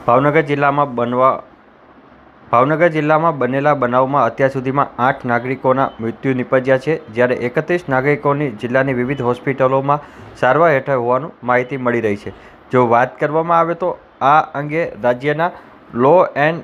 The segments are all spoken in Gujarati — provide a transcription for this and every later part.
ભાવનગર જિલ્લામાં બનેલા બનાવમાં અત્યાર સુધીમાં 8 નાગરિકોના મૃત્યુ નિપજ્યા છે, જ્યારે 31 નાગરિકોની જિલ્લાની વિવિધ હોસ્પિટલોમાં સારવાર હેઠળ હોવાનું માહિતી મળી રહી છે. જો વાત કરવામાં આવે તો આ અંગે રાજ્યના લો એન્ડ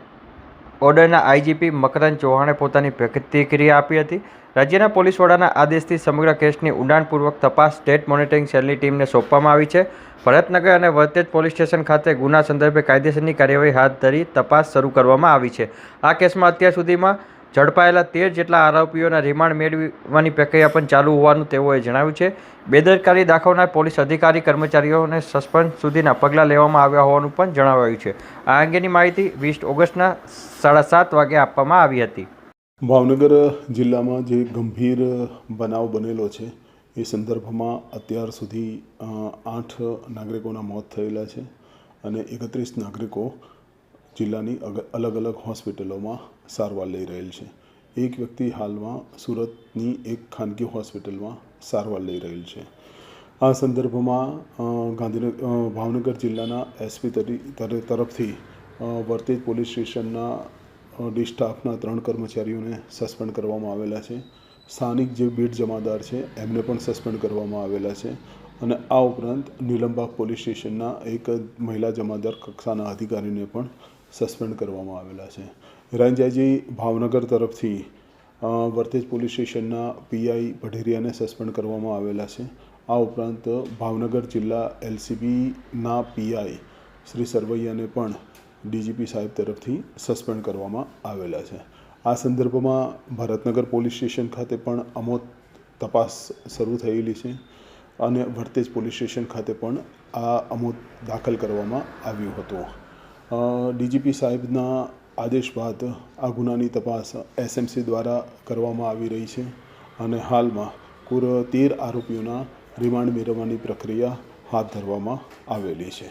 ઓર્ડરના આઈજીપી મકરંદ ચૌહાણે પોતાની પ્રતિક્રિયા આપી હતી. રાજ્યના પોલીસ વડાના આદેશથી સમગ્ર કેસની ઊંડાણપૂર્વક તપાસ સ્ટેટ મોનિટરિંગ સેલની ટીમને સોંપવામાં આવી છે. ભરતનગર અને વર્તેજ પોલીસ સ્ટેશન ખાતે ગુના સંદર્ભે કાયદેસરની કાર્યવાહી હાથ ધરી તપાસ શરૂ કરવામાં આવી છે. આ કેસમાં અત્યાર સુધીમાં ઝડપાયેલા 13 જેટલા આરોપીઓના રિમાન્ડ મેળવવાની પ્રક્રિયા પણ ચાલુ હોવાનું તેઓએ જણાવ્યું છે. બેદરકારી દાખવનાર પોલીસ અધિકારી કર્મચારીઓને સસ્પેન્ડ સુધીના પગલાં લેવામાં આવ્યા હોવાનું પણ જણાવાયું છે. આ અંગેની માહિતી 20 ઓગસ્ટના 7:30 વાગે આપવામાં આવી હતી. ભાવનગર જિલ્લામાં જે ગંભીર બનાવ બનેલો છે એ સંદર્ભમાં અત્યાર સુધી 8 નાગરિકોના મોત થયેલા છે અને 31 નાગરિકો જિલ્લાની અલગ અલગ હોસ્પિટલોમાં સારવાર લઈ રહેલ છે. એક વ્યક્તિ હાલમાં સુરતની એક ખાનગી હોસ્પિટલમાં સારવાર લઈ રહેલ છે. આ સંદર્ભમાં ભાવનગર જિલ્લાના એસપી તરફથી વર્તેજ પોલીસ સ્ટેશનના ડી સ્ટાફના 3 કર્મચારીઓને સસ્પેન્ડ કરવામાં આવેલા છે. સ્થાનિક જે બીટ જમાદાર છે એમને પણ સસ્પેન્ડ કરવામાં આવેલા છે અને આ ઉપરાંત નીલમબાગ પોલીસ સ્ટેશનના એક મહિલા જમાદાર કક્ષાના અધિકારીને પણ સસ્પેન્ડ કરવામાં આવેલા છે. રાંજાજી ભાવનગર તરફથી વર્તેજ પોલીસ સ્ટેશનના પીઆઈ પઢેરિયાને સસ્પેન્ડ કરવામાં આવેલા છે. આ ઉપરાંત ભાવનગર જિલ્લા એલસીબીના પીઆઈ શ્રી સરવૈયાને પણ ડીજીપી સાહેબ તરફથી સસ્પેન્ડ કરવામાં આવેલા છે. આ સંદર્ભમાં ભરતનગર પોલીસ સ્ટેશન ખાતે પણ અમોદ તપાસ શરૂ થયેલી છે અને વર્તેજ પોલીસ સ્ટેશન ખાતે પણ આ અમોદ દાખલ કરવામાં આવ્યું હતું. ડીજીપી સાહેબના આદેશ બાદ આ ગુનાની તપાસ એસએમસી દ્વારા કરવામાં આવી રહી છે અને હાલમાં કુલ 13 આરોપીઓના રિમાન્ડ મેળવવાની પ્રક્રિયા હાથ ધરવામાં આવેલી છે.